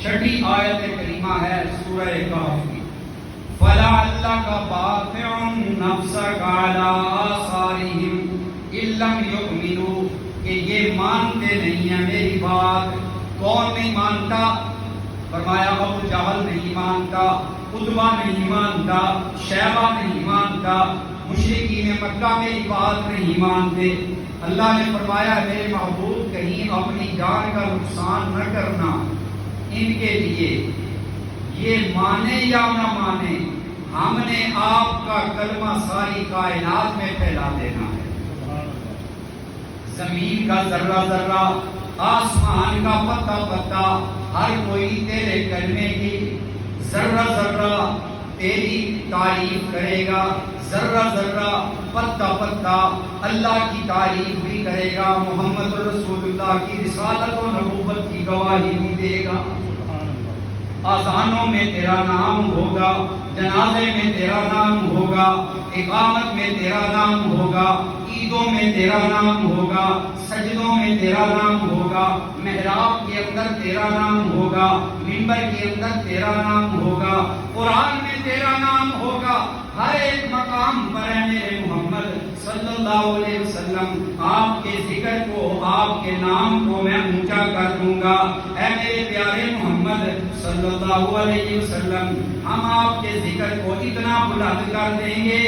چھٹی آیت کریمہ ہے سورہ کہف کی، فَلَعَلَّكَ بَاخِعٌ نَفْسَكَ عَلَىٰ آثَارِهِمْ إِن لَّمْ يُؤْمِنُوا، کہ یہ مانتے نہیں ہیں میری بات۔ کون نہیں مانتا؟ فرمایا ابو جہل نہیں مانتا، عتبہ نہیں مانتا، شیبہ نہیں مانتا، مشرکین مکہ میری بات نہیں مانتے۔ اللہ نے فرمایا میرے محبوب کہیں اپنی جان کا نقصان نہ کرنا ان کے لیے، یہ مانے یا نہ مانے، ہم نے آپ کا کلمہ ساری کائنات میں پھیلا دینا ہے۔ زمین کا ذرہ ذرہ، آسمان کا پتہ پتہ، ہر کوئی تیرے کلمے کی ذرہ ذرہ تیری تعریف کرے گا، ذرہ ذرہ پتہ پتہ اللہ کی تعریف بھی کرے گا، محمد رسول اللہ کی رسالت و نبوت کی گواہی بھی دے گا۔ آذانوں میں تیرا نام ہوگا، جنازے میں تیرا نام ہوگا، اقامت میں تیرا نام ہوگا، عیدوں میں تیرا نام ہوگا، سجدوں میں تیرا نام ہوگا، محراب کے اندر تیرا نام ہوگا، منبر کے اندر تیرا نام ہوگا، قرآن میں تیرا نام ہوگا، ہر ایک مقام پر ہے میرے محمد صلی اللہ علیہ وسلم آپ کے ذکر کو، آپ کے نام کو میں اونچا کر دوں گا۔ اے میرے پیارے محمد صلی اللہ علیہ وسلم، ہم آپ کے ذکر کو اتنا بلند کر دیں گے،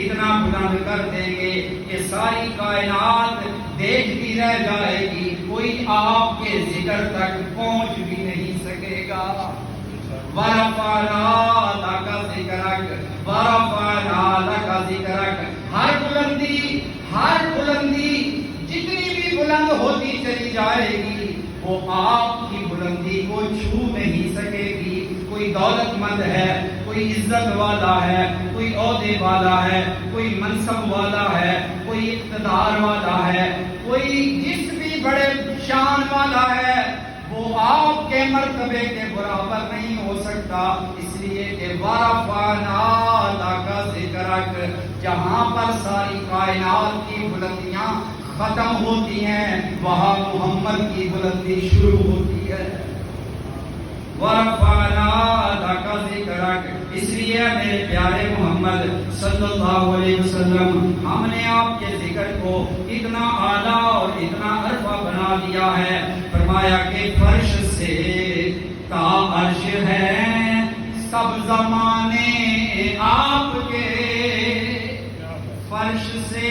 اتنا بلند کر دیں گے کہ ساری کائنات دیکھتی رہ جائے گی، کوئی آپ کے ذکر تک پہنچ بھی نہیں سکے گا۔ وَرَفَعْنَا لَكَ ذِكْرَكَ وَرَفَعْنَا لَكَ ذِكْرَكَ، ہر بلندی جتنی بھی بلند ہوتی چلی جائے گی وہ آپ کی بلندی کو چھو نہیں سکے گی۔ کوئی دولت مند ہے، کوئی عزت والا ہے، کوئی عہدے والا ہے، کوئی منصب والا ہے، کوئی اقتدار والا ہے، کوئی جس بھی بڑے شان والا ہے، وہ آپ کے مرتبے کے برابر نہیں ہو سکتا، اس لیے کہ وَرَفَعْنَا لَكَ ذِكْرَكَ، جہاں پر ساری کائنات کی بلندیاں ختم ہوتی ہیں وہاں محمد کی بلندی شروع ہوتی ہے۔ وَرَفَعْنَا لَكَ ذِكْرَكَ، اس لیے میرے پیارے محمد صلی اللہ علیہ وسلم ہم نے آپ کے ذکر کو اتنا اعلیٰ اور اتنا عرفہ بنا دیا ہے۔ فرمایا کہ فرش سے تا عرش ہے سب زمانے آپ کے، فرش سے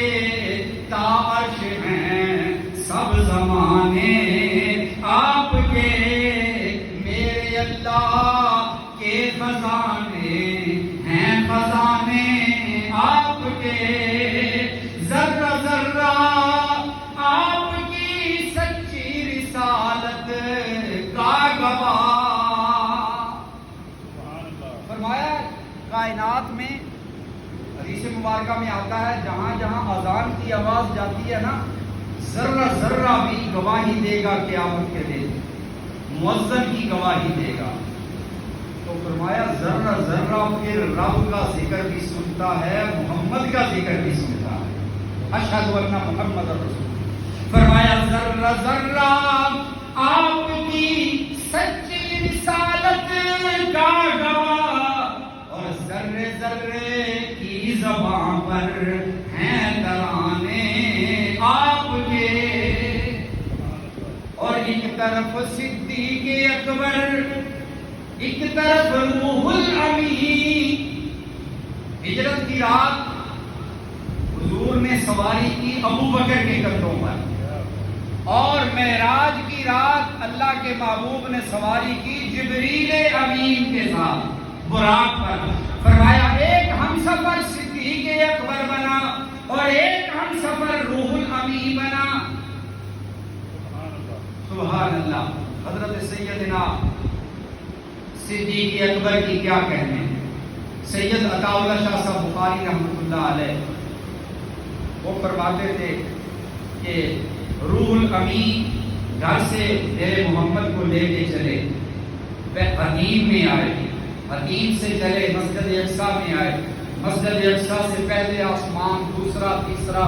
تا عرش ہیں سب زمانے آپ کے، میرے اللہ کے خزانے ہیں خزانے آپ کے، ذرہ ذرہ آپ کی سچی رسالت کا گواہ۔ فرمایا کائنات میں حدیث مبارکہ میں آتا ہے جہاں جہاں اذان کی آواز جاتی ہے نا، ذرہ ذرہ بھی گواہی دے گا قیامت کے دن، مؤذن کی گواہی دے گا۔ تو فرمایا ذرہ ذرہ پھر رب کا ذکر بھی سنتا ہے، محمد کا ذکر بھی سنتا ہے، اشہد ان محمد رسول۔ فرمایا ذرہ ذرہ آپ کی سچی رسالت کا گواہ، اور ذرے ذرے کی زبان پر ہیں ترانے آپ کے، اور ایک طرف صدیق اکبر، ایک طرف روح الامین۔ ہجرت کی رات حضور نے سواری کی ابو بکر کے کندھوں پر، اور معراج کی رات اللہ کے محبوب نے سواری کی جبریل امین کے ساتھ براق پر۔ فرمایا ایک ہم سفر صدیق اکبر بنا اور ایک ہم سفر روح الامین بنا۔ سبحان اللہ۔ حضرت سیدنا صدیق اکبر کی کیا کہنے، سید عطا اللہ شاہ صاحب بخاری رحمۃ اللہ علیہ وہ فرماتے تھے کہ روح الامین گھر سے میرے محمد کو لے کے چلے، وہ حتیم میں آئے، حتیم سے چلے مسجد اقصیٰ میں آئے، مسجد اقصیٰ سے پہلے آسمان، دوسرا، تیسرا،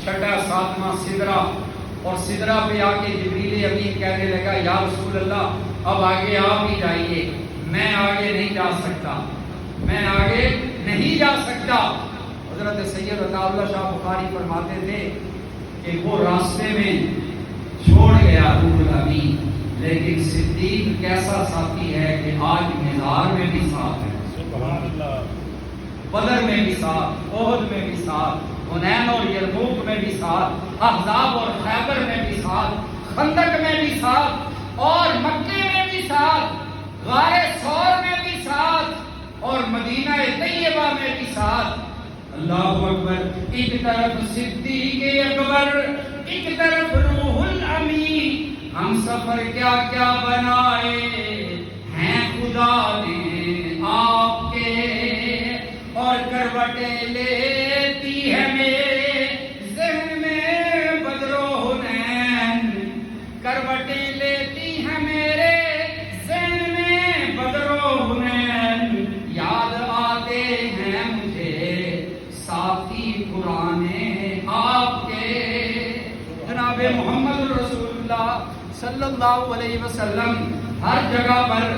چھٹا، ساتواں سدرہ، اور سدرہ پہ آ کے جبریل امین کہنے لگا یا رسول اللہ اب آگے آپ ہی جائیے، میں آگے نہیں جا سکتا، میں آگے نہیں جا سکتا۔ حضرت سید عطا اللہ شاہ بخاری فرماتے تھے کہ وہ راستے میں چھوڑ گیا روح الامین، لیکن صدیق کیسا ساتھی ہے کہ آج مزار میں بھی ساتھ ہے، سبحان اللہ، بدر میں بھی ساتھ، احد میں بھی ساتھ، حنین اور یرموک میں بھی ساتھ، احزاب اور خیبر میں بھی ساتھ، خندق میں بھی ساتھ، اور مکے میں بھی ساتھ، غار ثور میں بھی ساتھ، اور مدینہ طیبہ میں بھی ساتھ۔ اللہ اکبر، ایک طرف صدیق اکبر، ایک طرف روح الامین، ہم سفر کیا کیا بنائے ہیں خدا نے آپ کے، اور کروٹیں لیتی ہے میرے ذہن میں بدر و حنین، کروٹیں لیتی ہے میرے ذہن میں بدر و حنین، یاد آتے ہیں مجھے ساتھی پرانے آپ کے۔ جناب محمد رسول اللہ صلی اللہ علیہ وسلم ہر جگہ پر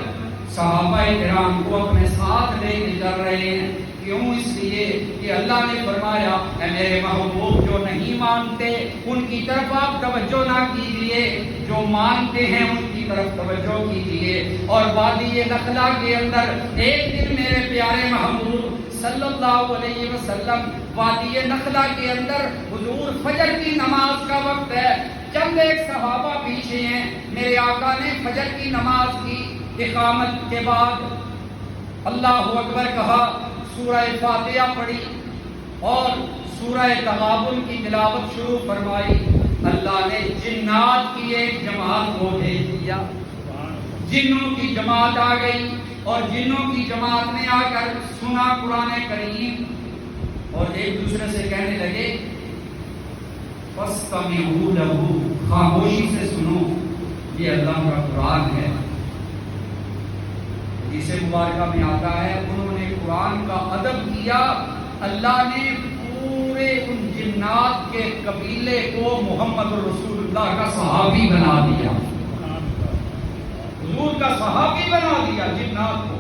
صحابہ کرام کو اپنے ساتھ لے کے چل رہے ہیں۔ کیوں؟ اس لیے کہ اللہ نے فرمایا اے میرے محبوب جو نہیں مانتے ان کی طرف آپ توجہ نہ کیجیے، جو مانتے ہیں ان کی طرف توجہ کیجیے۔ اور وادی نخلا کے اندر ایک دن میرے پیارے محبوب صلی اللہ علیہ وسلم وادی نخلا کے اندر حضور فجر کی نماز کا وقت ہے، چند ایک صحابہ پیچھے ہیں، میرے آقا نے فجر کی نماز کی، اقامت کے بعد اللہ اکبر کہا، سورہ فاتحہ پڑھی اور سورہ تغابن کی تلاوت شروع فرمائی۔ اللہ نے جنات کی ایک جماعت کو بھیج دیا، جنوں کی جماعت آ گئی، اور جنوں کی جماعت نے آ کر سنا قرآن کریم، اور ایک دوسرے سے کہنے لگے فَاسْتَمِعُوا لَهُ، خاموشی سے سنو، یہ اللہ کا قرآن ہے۔ حدیث مبارکہ میں آتا ہے انہوں نے قرآن کا ادب کیا، اللہ نے پورے ان جنات کے قبیلے کو محمد رسول اللہ کا صحابی بنا دیا، حضور کا صحابی بنا دیا جنات کو۔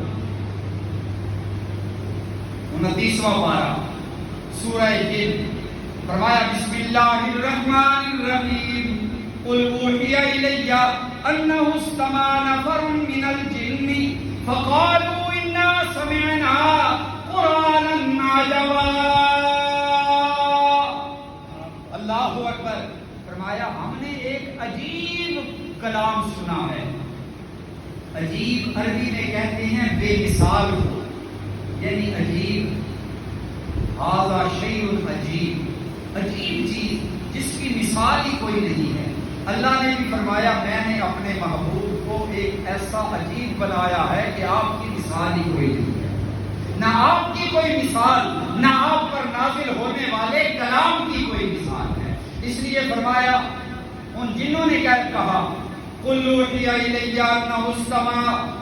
29واں پارہ سورہ جن، فرمایا بسم اللہ الرحمن الرحیم، قل اوحی الی انہ استمع نفر من الجن فقالوا انا سمعنا قرآنا عجبا۔ اللہ اکبر، فرمایا ہم نے ایک عجیب کلام سنا ہے۔ عجیب عربی میں کہتے ہیں بے مثال ہو، یعنی عجیب، ھذا شیء عجیب، عجیب چیز جس کی مثال ہی کوئی نہیں ہے۔ اللہ نے بھی فرمایا میں نے اپنے محبوب کو ایک ایسا عجیب بنایا ہے کہ آپ کی مثال ہی کوئی نہیں ہے، نہ آپ کی کوئی مثال، نہ آپ پر نازل ہونے والے کلام کی کوئی مثال ہے۔ اس لیے فرمایا ان جنوں نے کیا کہا، قل اوحی الی انہ استمع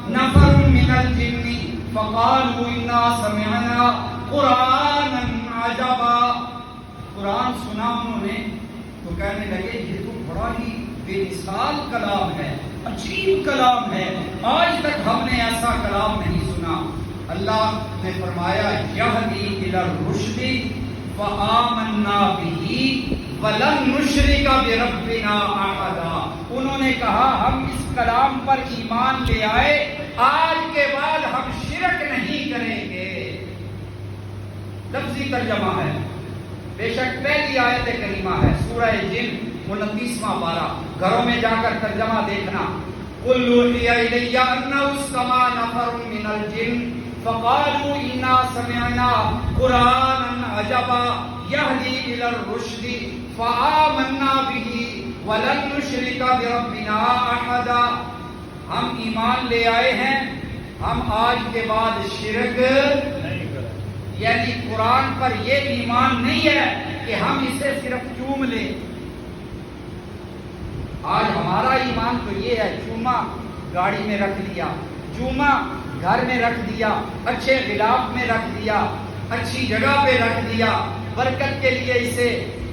نفر من الجن فقالوا انا سمعنا قرآنا عجبا۔ قرآن سنا انہوں نے تو کہنے لگے یہ تو بڑا ہی بے مثال کلام ہے، عجیب کلام ہے، آج تک ہم نے ایسا کلام نہیں سنا۔ اللہ نے فرمایا یہدی الی الرشد فآمنا بہ وَلَن نُشْرِكَ بِرَبِّنَا أَحَدًا۔ انہوں نے کہا ہم اس کلام پر ایمان لے آئے، آج کے بعد ہم شرک نہیں کریں گے۔ لفظی ترجمہ ہے، بے شک پہلی آیت کریمہ ہے سورہ جن 29واں پارہ، گھروں میں جا کر ترجمہ دیکھنا۔ قُلْ أُوحِيَ إِلَيَّ أَنَّهُ اسْتَمَعَ نَفَرٌ مِّنَ الْجِنِّ فَقَالُوا إِنَّا سَمِعْنَا قُرْآنًا عَجَبًا يَهْدِي إِلَى الرُّشْدِ فَآمَنَّا بِهِ وَلَن نُشْرِكَ بِرَبِّنَا أَحَدًا۔ ہم ایمان لے آئے ہیں، ہم آج کے بعد شرک نہیں کریں، یعنی قرآن پر یہ ایمان نہیں ہے کہ ہم اسے صرف چوم لیں۔ آج ہمارا ایمان تو یہ ہے، چوما گاڑی میں رکھ دیا، چوما گھر میں رکھ دیا، اچھے غلاف میں رکھ دیا، اچھی جگہ پہ رکھ دیا، برکت کے لیے اسے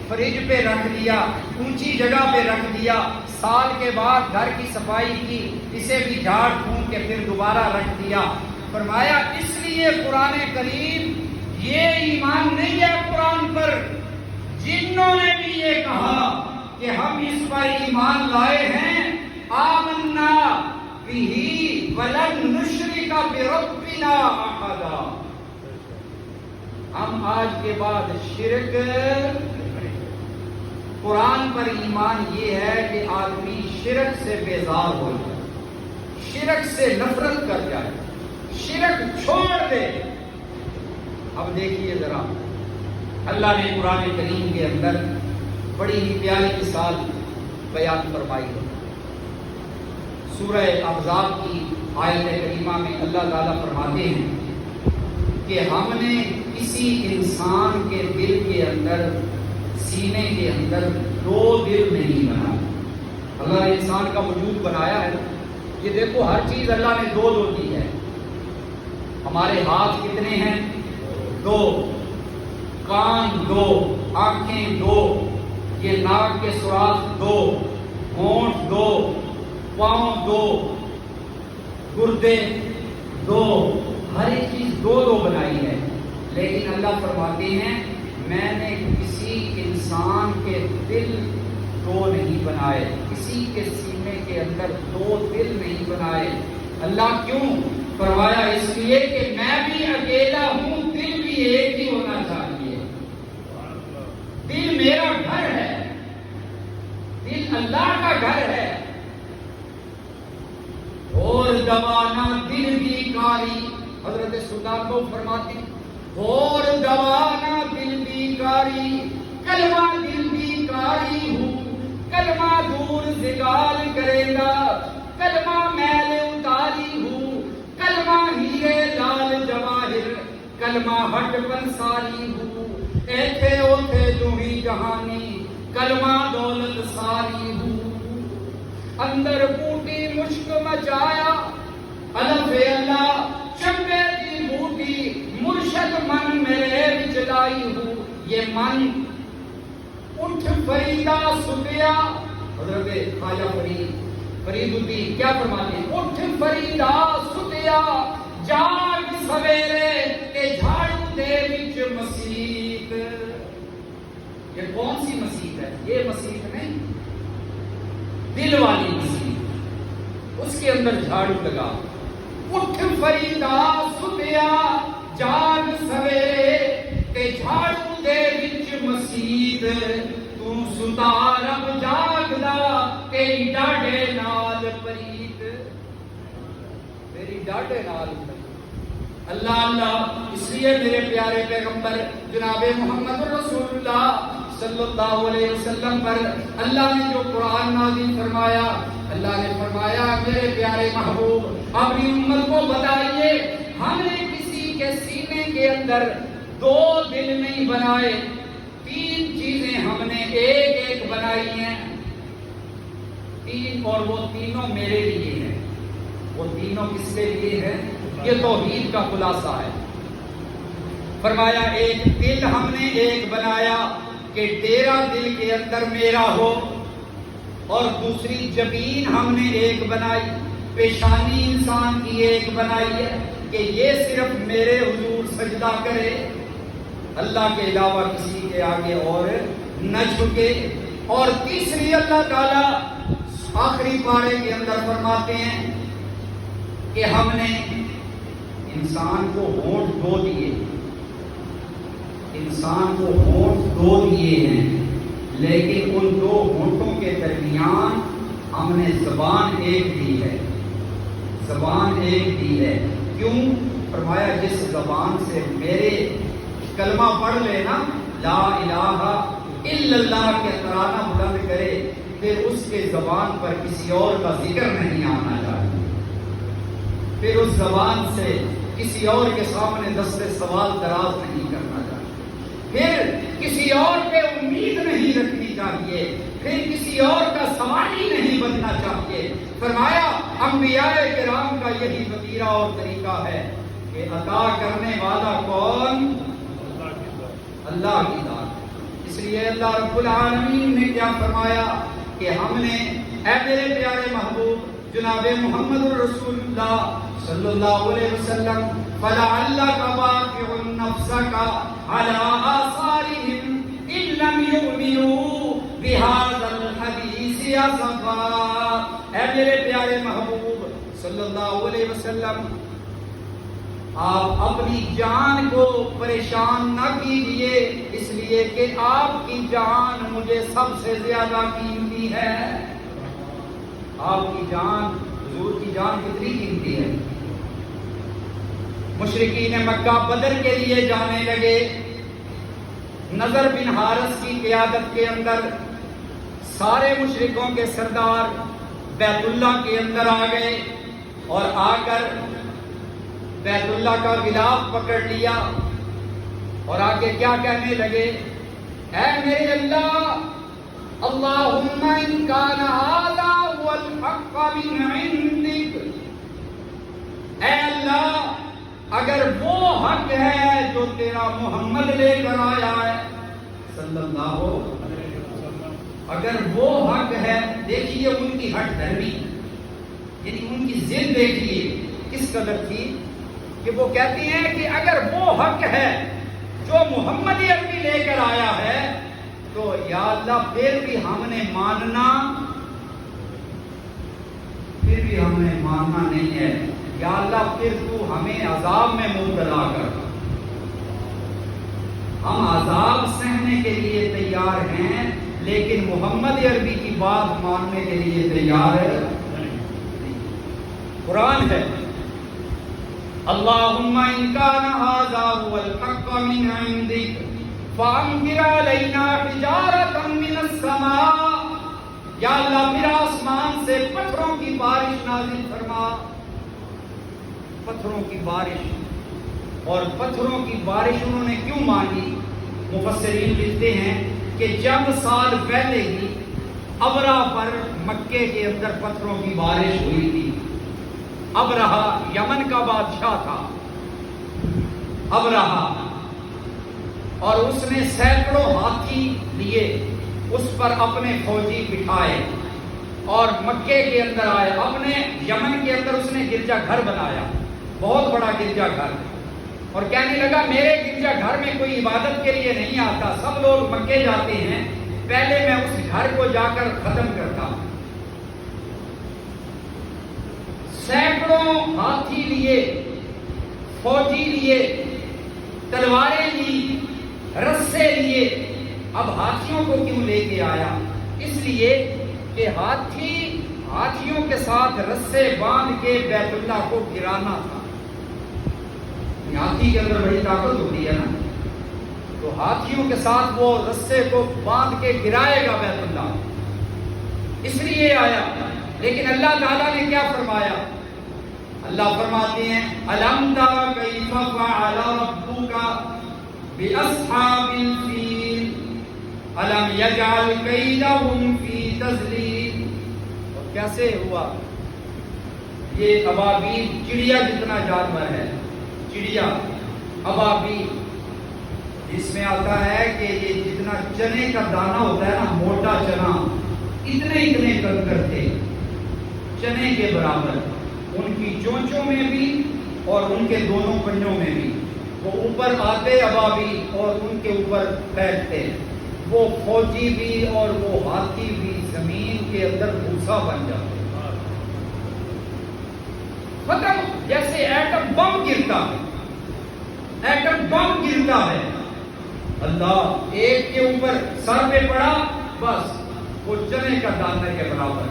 فریج پہ رکھ دیا، اونچی جگہ پہ رکھ دیا، سال کے بعد گھر کی صفائی کی، اسے بھی جھاڑ پھونک کے پھر دوبارہ رکھ دیا۔ فرمایا اس لیے قرآن کریم یہ ایمان نہیں ہے قرآن پر، جنوں نے بھی یہ کہا کہ ہم اس پر ایمان لائے ہیں، آمنا بہ ولن نشرک بربنا احدا، ہم آج کے بعد شرک، قرآن پر ایمان یہ ہے کہ آدمی شرک سے بیزار ہو جائے، شرک سے نفرت کر جائے، شرک چھوڑ دے۔ اب دیکھیے ذرا، اللہ نے قرآن کریم کے اندر بڑی ہی پیاری مثال بیان فرمائی ہے۔ سورہ احزاب کی آیت کریمہ میں اللہ تعالیٰ فرماتے ہیں کہ ہم نے کسی انسان کے دل کے اندر، سینے کے اندر دو دل نہیں بنایا۔ اللہ نے انسان کا وجود بنایا ہے، یہ دیکھو ہر چیز اللہ نے دو دو دی ہے۔ ہمارے ہاتھ کتنے ہیں؟ دو، کان دو، آنکھیں دو، یہ ناک کے سوراخ دو، ہونٹ دو، پاؤں دو، گردے دو، ہر ایک چیز دو دو بنائی ہے۔ لیکن اللہ فرماتے ہیں میں نے کسی انسان کے دل دو نہیں بنائے، کسی کے سینے کے اندر دو دل نہیں بنائے۔ اللہ کیوں؟ فرمایا اس لیے کہ میں بھی اکیلا ہوں، دل بھی ایک ہی ہونا چاہیے۔ دل میرا گھر ہے، دل اللہ کا گھر ہے۔ اور دوانا دل بھی کاری، حضرت سلطان کو فرماتے ہیں اور دوانا دل بھی کاری، کلمہ دل بھی کاری ہوں، کلمہ دور زگال کرے گا، کلمہ میل اتاری ہوں، کلمہ ہیرے لال جواہر، کلمہ ہٹ پنساری ہوں، ایتھے اوتھے جو ہی جہانی، کلمہ دولت ساری ہوں۔ اندر بوٹی مشک مچایا، الف اللہ چمبے کی بوٹی، مرشد من میرے بچلائی ہوں۔ یہ من اٹھ فریدہ ستیا، حضرت خواجہ فرید الدین کیا فرماتے ہیں؟ اٹھ فریدہ ستیا، جاگ سویرے کہ جھاڑو دے وچ مسیت۔ یہ کون سی مسیت ہے؟ یہ مسیت نہیں، دل والی مسیت، اس کے اندر جھاڑو لگا۔ اٹھ فریدہ ستیا، جاگ سویرے کہ جھاڑو دے وچ مسیت، تو ستا رب جاگدا تیری ڈاڈے نال پریت، تیری ڈاڈے نال پریت۔ اللہ اللہ، اس لیے میرے پیارے پیغمبر جناب محمد رسول اللہ صلی اللہ علیہ وسلم پر اللہ نے جو قرآن نازل فرمایا، اللہ نے فرمایا میرے پیارے محبوب اپنی امت کو بتائیے، ہم نے کسی کے سینے کے اندر دو دل نہیں بنائے، تین چیزیں ہم نے ایک ایک بنائی ہیں، تین، اور وہ تینوں میرے لیے ہیں۔ وہ تینوں کس کے لیے ہیں؟ یہ توحید کا خلاصہ ہے۔ فرمایا ایک دل ہم نے ایک بنایا کہ تیرا دل کے اندر میرا ہو، اور دوسری جبین ہم نے ایک بنائی، پیشانی انسان کی ایک بنائی ہے کہ یہ صرف میرے حضور سجدہ کرے، اللہ کے علاوہ کسی کے آگے اور نہ جھکے۔ اور تیسری اللہ تعالیٰ آخری پارے کے اندر فرماتے ہیں کہ ہم نے انسان کو ہونٹ دو دیے، انسان کو ہونٹ دو دیے ہیں، لیکن ان دو ہونٹوں کے درمیان ہم نے زبان ایک دی ہے، زبان ایک دی ہے۔ کیوں؟ فرمایا جس زبان سے میرے کلمہ پڑھ لینا، لا الہ الا اللہ کے ترانہ بلند کرے، پھر اس کے زبان پر کسی اور کا ذکر نہیں آنا چاہیے، پھر اس زبان سے کسی اور کے سامنے دست سوال دراز نہیں کرنا چاہیے، پھر کسی اور پہ امید نہیں رکھنی چاہیے، پھر کسی اور کا سوالی نہیں بننا چاہیے۔ فرمایا انبیاء کرام کا یہی وتیرہ اور طریقہ ہے کہ عطا کرنے والا کون؟ اللہ کی ذات۔ اس لیے اللہ رب العالمین نے کیا فرمایا کہ ہم نے اے میرے پیارے محبوب جناب محمد الرسول اللہ صلی اللہ علیہ وسلم فَلَعَلَّكَ بَاخِعٌ نَفْسَكَ عَلَىٰ آثَارِهِمْ إِن لَّمْ يُؤْمِنُوا بِهَٰذَا الْحَدِيثِ أَسَفًا۔ اے میرے پیارے محبوب صلی اللہ علیہ وسلم، آپ اپنی جان کو پریشان نہ کیجیے، اس لیے کہ آپ کی جان مجھے سب سے زیادہ قیمتی ہے۔ آپ کی جان، حضور کی جان کتنی قیمتی ہے؟ مشرکین مکہ بدر کے لیے جانے لگے، نضر بن حارث کی قیادت کے اندر سارے مشرکوں کے سردار بیت اللہ کے اندر آ گئے اور آ کر بیت اللہ کا غلاف پکڑ لیا اور آگے کیا کہنے لگے؟ اے میرے اللہ، اللہم ان کان ھذا هو الحق من عندک، اے اللہ اگر وہ حق ہے جو تیرا محمد لے کر آیا ہے صلی اللہ علیہ وسلم، اگر وہ حق ہے، دیکھیے ان کی ہٹ دھرمی، یعنی ان کی ضد دیکھیے کس قدر تھی کہ وہ کہتی ہیں کہ اگر وہ حق ہے جو محمد عربی لے کر آیا ہے تو یا اللہ پھر بھی ہم نے ماننا نہیں ہے، یا اللہ پھر تو ہمیں عذاب میں مبتلا کر۔ ہم عذاب سہنے کے لیے تیار ہیں لیکن محمد عربی کی بات ماننے کے لیے تیار ہے۔ قرآن ہے اللہم ان کان ھذا هو الحق من عندک فامطر علینا حجارۃ من السماء، یا اللہ پھر آسمان سے پتھروں کی بارش نازل فرما، پتھروں کی بارش۔ اور پتھروں کی بارش انہوں نے کیوں مانگی؟ مفسرین لکھتے ہیں کہ چند سال پہلے ہی ابرہ پر مکے کے اندر پتھروں کی بارش ہوئی تھی۔ ابرہا یمن کا بادشاہ تھا ابرہا، اور اس نے سینکڑوں ہاتھی لیے، اس پر اپنے فوجی بٹھائے اور مکے کے اندر آئے۔ اپنے یمن کے اندر اس نے گرجا گھر بنایا، بہت بڑا گرجا گھر، اور کہنے لگا میرے گرجا گھر میں کوئی عبادت کے لیے نہیں آتا، سب لوگ مکے جاتے ہیں، پہلے میں اس گھر کو جا کر ختم کرتا ہوں۔ سینکڑوں ہاتھی لیے، فوجی لیے، تلواریں لی، رسے لیے۔ اب ہاتھیوں کو کیوں لے کے آیا؟ اس لیے کہ ہاتھیوں کے ساتھ رسے باندھ کے بیت اللہ کو گرانا تھا۔ ہاتھی کے اندر بڑی طاقت ہوتی ہے نا، تو ہاتھیوں کے ساتھ وہ رسے کو باندھ کے گرائے گا بیت اللہ، اس لیے آیا۔ لیکن اللہ تعالیٰ نے کیا فرمایا؟ اللہ فرماتے ہیں الم تر کیف فعل ربک باصحاب الفیل الم یجعل کیدہم فی تضلیل۔ اور کیسے ہوا؟ یہ ابابیل چڑیا جتنا جانور ہے، چڑیا ابابیل، جس میں آتا ہے کہ یہ جتنا چنے کا دانہ ہوتا ہے نا، موٹا چنا، اتنے کنکر تھے چنے کے برابر، ان کی چونچوں میں بھی اور ان کے دونوں پنجوں میں بھی۔ وہ اوپر آتے ابابیل اور ان کے اوپر بیٹھتے، وہ فوجی بھی اور وہ ہاتھی بھی زمین کے اندر بھوسا بن جاتے، ختم۔ جیسے ایٹم بم گرتا ہے، ایٹم بم گرتا ہے، اللہ ایک کے اوپر سر پہ پڑا، بس وہ چنے کا دانے کے برابر،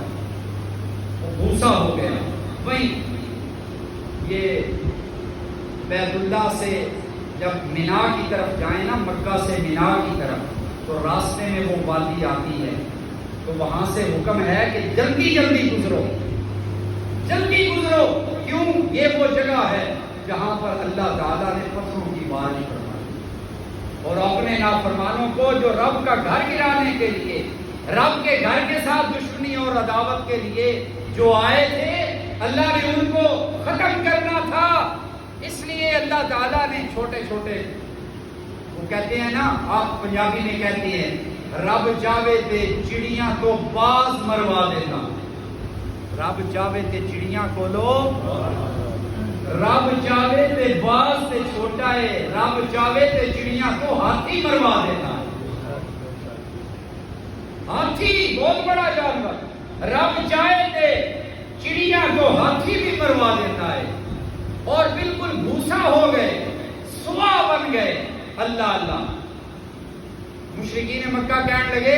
وہ بھوسا ہو گیا۔ وہیں یہ بیت اللہ سے جب مینا کی طرف جائیں نا، مکہ سے مینا کی طرف، تو راستے میں وہ وادی آتی ہے، تو وہاں سے حکم ہے کہ جلدی جلدی گزرو، جلدی گزرو۔ کیوں؟ یہ وہ جگہ ہے جہاں پر اللہ تعالیٰ نے پتھروں کی بارش فرمائی، اور اپنے نافرمانوں کو جو رب کا گھر گرانے کے لیے، رب کے گھر کے ساتھ دشمنی اور عداوت کے لیے جو آئے تھے، اللہ نے ان کو ختم کرنا تھا، اس لیے اللہ تعالیٰ نے چھوٹے چھوٹے وہ کہتے ہیں نا، آپ پنجابی میں کہتے ہیں رب چاہے تے چڑیاں تو باز مروا دیتا. رب چاہے تے چڑیاں کو لو، رب چاہے تے باز تے چھوٹا ہے، رب چاہے تے چڑیاں کو ہاتھی مروا دیتا ہے. ہاتھی بہت بڑا جانور، رب چاہے تے چڑیاں کو ہاتھی بھی مروا دیتا ہے. اور بالکل بھوسا ہو گئے، سوا بن گئے. اللہ اللہ. مشرکین مکہ کہنے لگے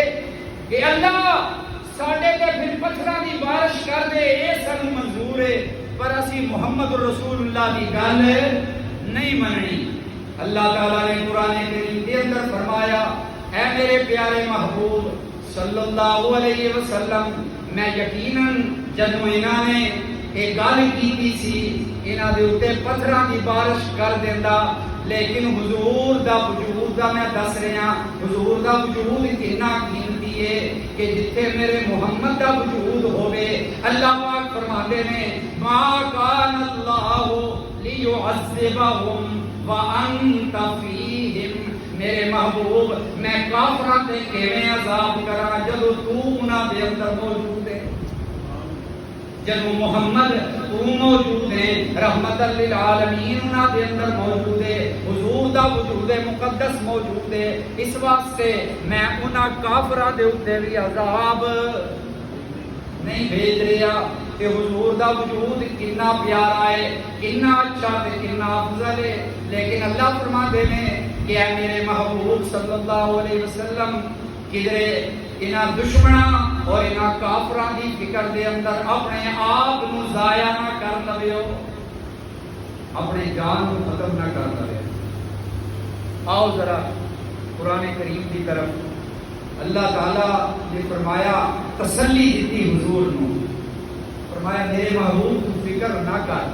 کہ اللہ ساڈے تے پھر پتھراں دی بارش کر دے، اے سانو منظور ہے، پر اسی محمد رسول اللہ کی گل نہیں مننی. اللہ تعالیٰ نے قرآن کریم کے اندر فرمایا، اے میرے پیارے محبوب صلی اللہ علیہ وسلم، میں یقیناً جدوں انہاں نے ایک گل کی سی انہاں دے اوتے پتھراں دی بارش کر دیندا، لیکن حضور دا وجود دا میں دس رہا، حضور دا وجود اتنا قیمتی ہے کہ جتھے میرے محمد دا وجود ہوئے. اللہ پاک فرماتے ہیں ما کان اللہ لیعذبہم وانت فیہم. میرے محبوب میں کافراں تے کیویں عذاب کراں جدوں تو انہاں دے اندر موجود ہے، جدو محمد تو موجود ہے، رحمت للعالمین انہاں دے اندر موجود ہے، حضور دا وجود مقدس موجود ہے. اس واسطے میں انہاں کافراں دے اوتے بھی عذاب نہیں بھیج رہا کہ حضور دا وجود کتنا پیارا ہے، کتنا اچھا تے کتنا افضل ہے. لیکن اللہ فرماتے ہیں کہ اے میرے محبوب صلی اللہ علیہ وسلم کدرے انہاں دشمناں اور انہاں کافراں دی فکر دے اندر اپنے آپ نو ضائع نہ کر لویو، اپنے جان کو ختم نہ کر لویو. آؤ ذرا قرآن کریم کی طرف. اللہ تعالیٰ نے فرمایا، تسلی دیتی حضور نو، فرمایا میرے محبوب تو فکر نہ کر.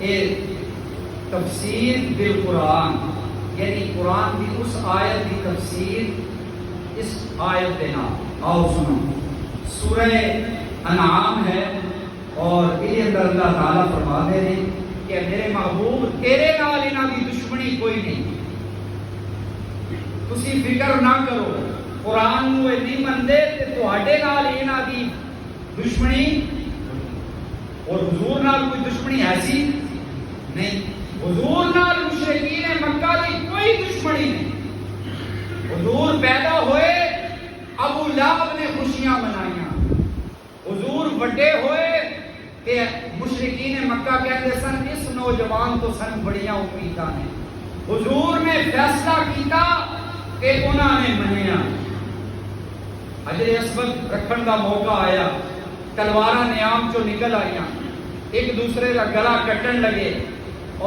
اے تفسیر بالقرآن، یعنی قرآن کی اس آیت کی تفسیر اس آیت دینا. آؤ سنو، سورہ انعام ہے اور یہ اندر اللہ تعالیٰ فرماتے ہیں کہ میرے محبوب تیرے نال انہاں دی دشمنی کوئی نہیں، تسی فکر نہ کرو. قرآن نو نہیں مندے تے تواڈے نال انہاں دی دشمنی، اور حضور نال کوئی دشمنی ایسی نہیں. حضور نال مشرکین مکہ دی کوئی دشمنی نہیں. حضور پیدا ہوئے ابو لہب نے خوشیاں منائیاں، حضور بڑے ہوئے کہ مشرکین مکہ کہتے سن اس نوجوان تو سن بڑیاں امیداں نے. حضور نے فیصلہ کیتا کہ انہاں نے منیا. حجر اسود رکھن کا موقع آیا، تلواراں نیام چو نکل آئیاں، ایک دوسرے کا گلا کٹن لگے.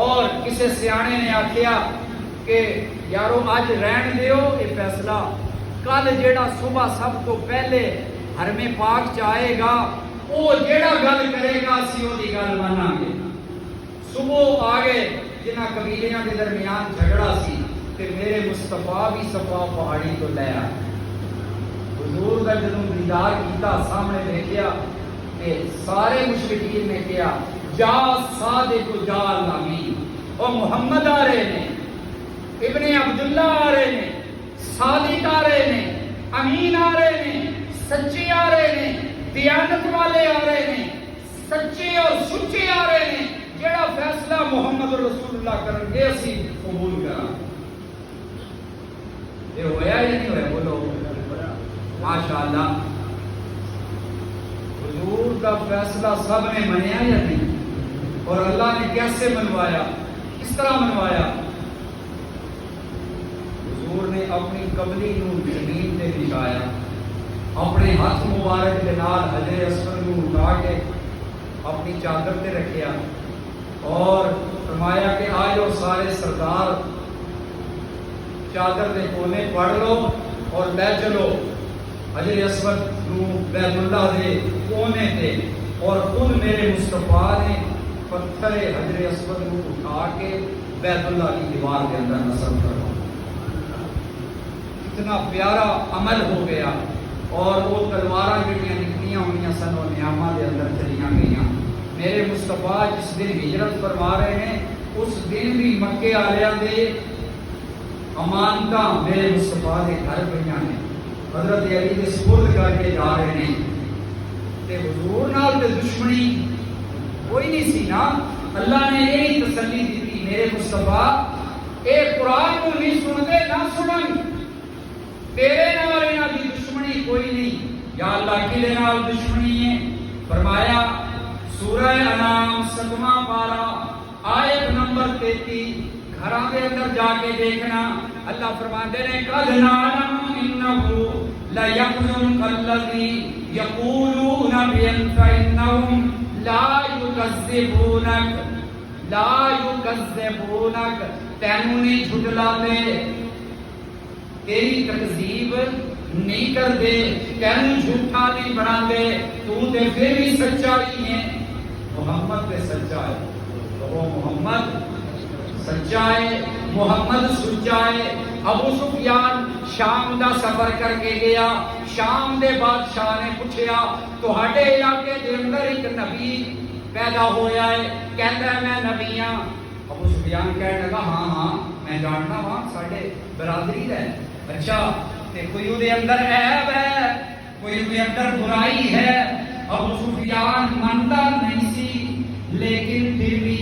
اور کسی سیانے نے آخیا کہ یارو اج رہن دیو یہ فیصلہ، کل جیڑا صبح سب تو پہلے حرم پاک چاہے گا وہ جیڑا گل کرے گا اسی وہ دی گل مانا گے. صبح آ گئے جنہ قبیلیاں کے درمیان جھگڑا سی کہ میرے مصطفیٰ بھی صفا پہاڑی تو لے آئے. حضور کا جدوں دیدار کیتا سامنے دیکھیا کہ سارے مشرکین نے کیا جا صادق جا الامین، اور محمد آ رہے ہیں، ابن عبداللہ آ رہے ہیں، صادق آ رہے ہیں، امین آ رہے ہیں، سچے آ رہے ہیں، دیانت والے آ رہے ہیں، سچے اور سچے آ رہے ہیں. جیڑا فیصلہ محمد رسول اللہ کرن گے اسی قبول کرا. یہ ہویا یا نہیں ہویا؟ بولو ماشاءاللہ. حضور کا فیصلہ سب نے منیا یا نہیں؟ اور اللہ نے کیسے منوایا، کس طرح منوایا؟ حضور نے اپنی کملی نو زمین تے بچھایا، اپنے ہاتھ مبارک کے نال حجر اسود نو اٹھا کے اپنی چادر تے رکھیا اور فرمایا کہ آجو سارے سردار چادر دے کونے پڑھ لو اور لے چلو حجر اسود نو بیت اللہ دے کونے تے. اور خود میرے مصطفیٰ نے پتھر حجر اسود نو اٹھا کے بیت اللہ کی دیوار کے اندر نصب کروا. اتنا پیارا عمل ہو گیا. اور وہ تلواراں جڑیاں نکلیاں ہوئیاں سن وہ نیاماں دے اندر چلیاں گئیاں. میرے مصطفیٰ جس دن ہجرت فرما رہے ہیں اس دن بھی مکے والیاں دے امانتا میرے مصطفیٰ کے گھر پہ نے حضرت علی کے سپرد کر کے جا رہے ہیں تے حضور نال تے دشمنی کوئی نہیں سی نا. اللہ نے یہی تسلی دی میرے مصطفیٰ اے قرآن کو نہیں سنتے نہ سنن تیرے نال انہاں دی دشمنی کوئی نہیں. یا اللہ کی نال دشمنی ہے. فرمایا سورہ انعام 7واں پارہ آیت نمبر 33 گھراں دے اندر جا کے دیکھنا. اللہ فرماتے ہیں قد نعلم انه لا يحزنك الذي يقولون بأنت إنهم لا يكذبونك تینوں نہیں جھٹلاتے تیری تکذیب نہیں کر دے تینوں جھوٹا نہیں بنا دے تو تے پھر بھی سچائی ہے. محمد پہ سچا ہے تو وہ محمد سچا ہے محمد سچا ہے. ابو سفیان شام دا سفر کر کے گیا. شام دے بادشاہ نے پوچھیا تہاڈے علاقے دے اندر ایک نبی پیدا ہویا ہے کہندا ہے میں نبی ہاں. ابو سفیان کہنے لگا ہاں ہاں میں جانتا ہاں ساڈے برادری ہے. اچھا تے کوئی اودے اندر عیب ہے کوئی اودے اندر برائی ہے. ابو سفیان منتا نہیں سی لیکن پھر بھی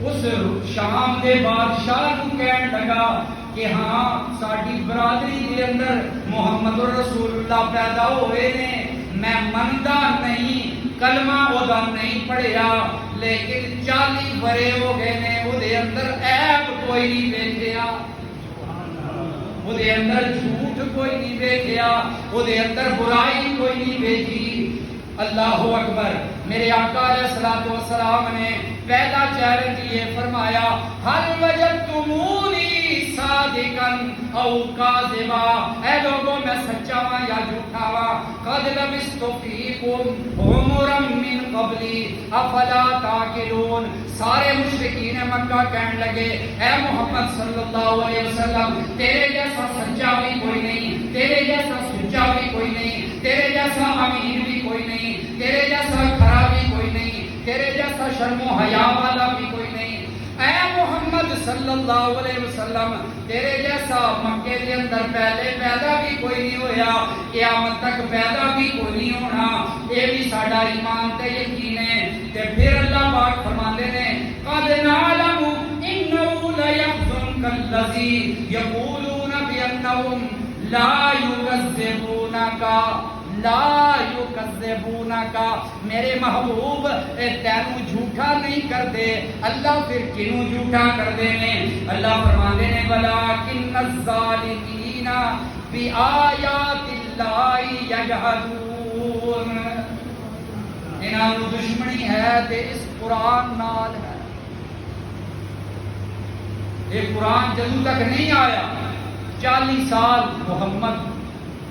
اس شام کے بادشاہ کو کہنے لگا کہ ہاں ساڈی برادری کے اندر محمد رسول اللہ پیدا ہوئے نے. میں منتا نہیں کلمہ ادا نہیں پڑھیا لیکن 40 برے ہو گئے نے اودے اندر عیب کوئی نہیں دیکھیا اودے اندر جھوٹ کوئی نہیں دیکھیا اودے اندر برائی کوئی نہیں دیکھی. اللہ اکبر. میرے آقا علیہ الصلوۃ والسلام نے پہلا چہرے دیے فرمایا ہل وجدتمونی صادقا او کاذبا. اے لوگوں میں سچا ہوں یا جھوٹا ہوں. قد لبثت فیکم عمرا من قبلی افلا تعقلون. سارے مشرکین مکہ کہنے لگے اے محمد صلی اللہ علیہ وسلم تیرے جیسا سچا بھی کوئی نہیں تیرے جیسا سچا بھی کوئی نہیں تیرے جیسا امین بھی کوئی نہیں تیرے جیسا کھرا بھی کوئی نہیں تیرے جیسا شرم و حیا والا بھی کوئی نہیں. اے محمد صلی اللہ علیہ وسلم تیرے جیسا مکے کے اندر پہلے پیدا بھی کوئی نہیں ہویا قیامت تک پیدا بھی کوئی نہیں ہونا. یہ بھی ساڈا ایمان تے یقین ہے. تے پھر اللہ پاک فرماندے نے قد نعلم انه لا يحزنك الذي يقولون بانهم لا يكذبونك لا یکذبونک. میرے محبوب تینوں جھوٹا نہیں کر دے. اللہ پھر کنوں جھوٹا کر دے نے. اللہ فرماندے نے ولکن الظالمین بآیات اللہ یجحدون. انہاں نوں دشمنی ہے تے اس قرآن نال ہے. یہ قرآن جدوں تک نہیں آیا 40 سال محمد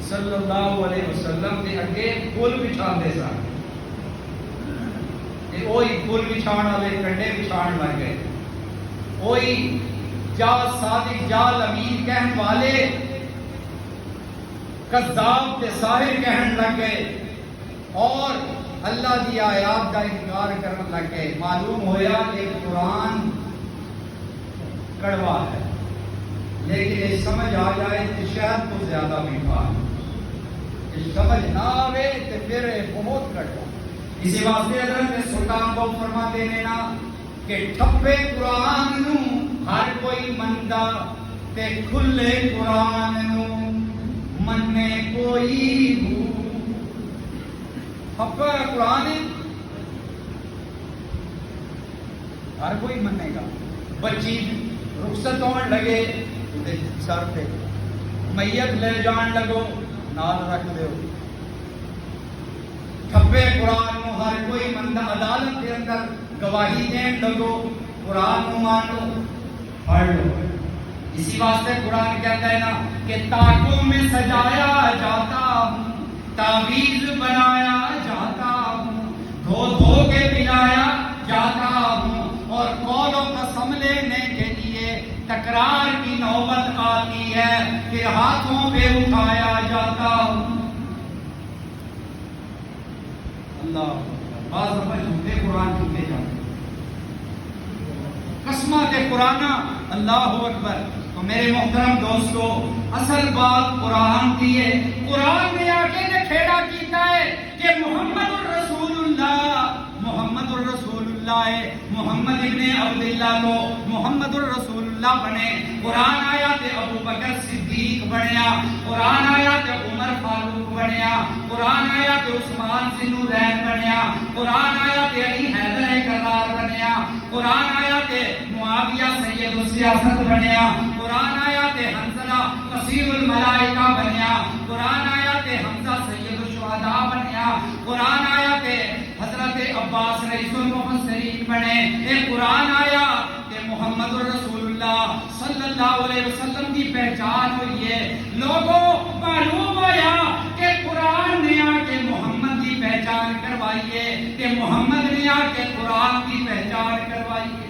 صلی اللہ علیہ وسلم کے اگے پل بچھاندے سن. وہی پل بچھان والے کنڈے بچھان لگ گئے. وہی جا صادق جا امین کہن والے کذاب تے ساحر کہن لگ گئے اور اللہ کی آیات کا انکار کرنے لگ گئے. معلوم ہویا کہ قرآن کڑوا ہے لیکن یہ سمجھ آ جائے کہ شہد تو زیادہ میٹھا ہے. سمجھ نہ آوے تو پھر بہت کٹا. اسی واسطے حضرت سلطان کو فرماتے ہیں نا کہ ٹھپے قرآن نو ہر کوئی مندا تے کھلے قرآن نو مننے کوئی ہو. ٹھپا قرآن ہر کوئی منے گا. بچی رخصت ہون لگے سر پہ میت لے جان لگو نال رکھ دیو. ٹھپے قرآن نو ہر کوئی بندہ عدالت کے اندر گواہی دین لگو قرآن نو مانو پڑھ لو. اسی واسطے قرآن کہتا ہے نا کہ تاکوں میں سجایا جاتا ہوں تعویذ بنایا جاتا ہوں دھو دھو کے پلایا جاتا ہوں اور قول و قسم لینے کے لیے تکرار کی نوبت آتی ہے پھر ہاتھوں پہ اٹھایا جاتا ہوں. اللہ بعض دفعہ جھوٹے قرآن جھوٹے جاتے قسمہ کے قرآن. اللہ اکبر. تو میرے محترم دوستو اصل بات قرآن کی ہے. قرآن نے آگے نے کھیڑا کیتا ہے کہ محمد الرسول اللہ ہے. محمد ابن عبداللہ کو محمد الرسول اللہ بنے. قرآن آیا تے ابو بکر صدیق بنیا. قرآن آیا تے عمر فاروق بنیا. قرآن آیا تے عثمان ذوالنورین بنیا. قرآن آیا تے علی حیدر کرار بنیا. قرآن آیا تے معاویہ سید السیاست بنیا. قرآن آیا تے حنظلہ قصیر الملائکہ بنیا. قرآن آیا تے حمزہ سید الشہداء بنیا. قرآن آیا تے حضرت عباس رئیس المفسرین بنے. ایک قرآن آیا کہ محمد الرسول اللہ صلی اللہ علیہ وسلم کی پہچان ہوئی ہے. لوگوں معلوم ہوا کہ قرآن نے آ کے محمد کی پہچان کروائی ہے کہ محمد نے آ کے قرآن کی پہچان کروائی ہے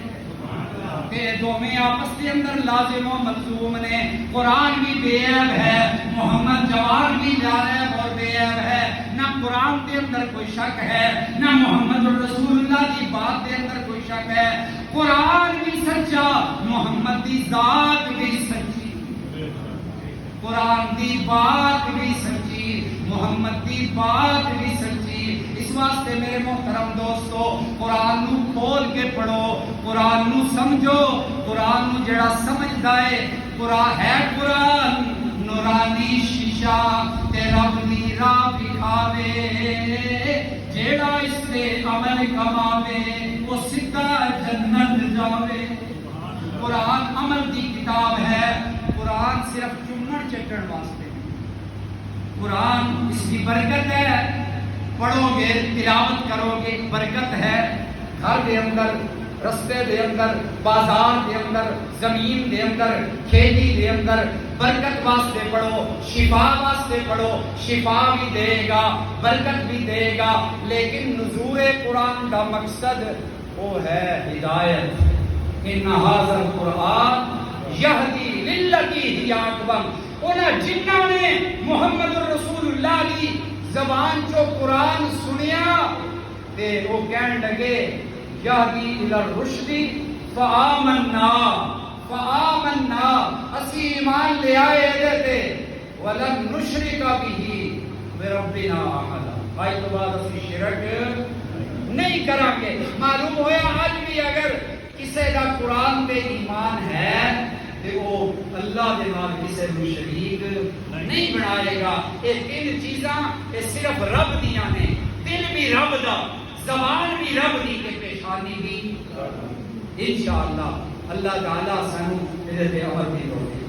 کہ دونوں آپس کے اندر لازم و ملزوم نے. قرآن بھی بے عیب ہے, محمد جوان بھی جانب اور بے عیب ہے. نہ قرآن کے اندر کوئی شک ہے, نہ محمد الرسول اللہ کی بات کے اندر کوئی شک ہے. قرآن بھی سچا, محمد کی ذات بھی سچی. قرآن کی بات بھی سچی, محمد کی بات بھی سچی. اس واسطے میرے محترم دوستو قرآن نو کھول کے پڑھو, قرآن نو سمجھو. قرآن نو جڑا سمجھدا ہے, قرآن ہے قرآن نورانی شیشہ تے رب دی راہ دکھاوے. جیڑا اس سے عمل کماوے وہ سیدھا جنت جاوے. قرآن عمل دی کتاب ہے. قرآن صرف چمن چٹن واسطے. قرآن اس کی برکت ہے, پڑھو گے تلاوت کرو گے برکت ہے. گھر دے اندر, رستے دے اندر, بازار دے اندر, زمین دے اندر, کھیتی دے اندر برکت واسطے پڑھو, شفا واسطے پڑھو. شفا بھی دے گا, برکت بھی دے گا, لیکن نزول قرآن کا مقصد وہ ہے ہدایت. ان ھذا القرآن یہدی للتی ہی اقوم. انہاں جنہاں نے محمد الرسول اللہ کی زبان جو قرآن سنیا تے وہ کہن لگے یہدی الی الرشد فآمنا اسی ایمان لے آئے تے ولن نشرک بہ بربنا احدا. آج تو بعد اسی شرک نہیں کریں گے. معلوم ہوا آج بھی اگر کسی کا قرآن پہ ایمان ہے تو وہ اللہ دے نال کسی کو شریک نہیں بنائے گا. یہ تین چیزاں یہ صرف رب دیاں نے. دل بھی رب دا, زبان بھی رب دی, تے پیشانی بھی. انشاءاللہ اللہ تعالیٰ سانو ادھر عمل دی توفیق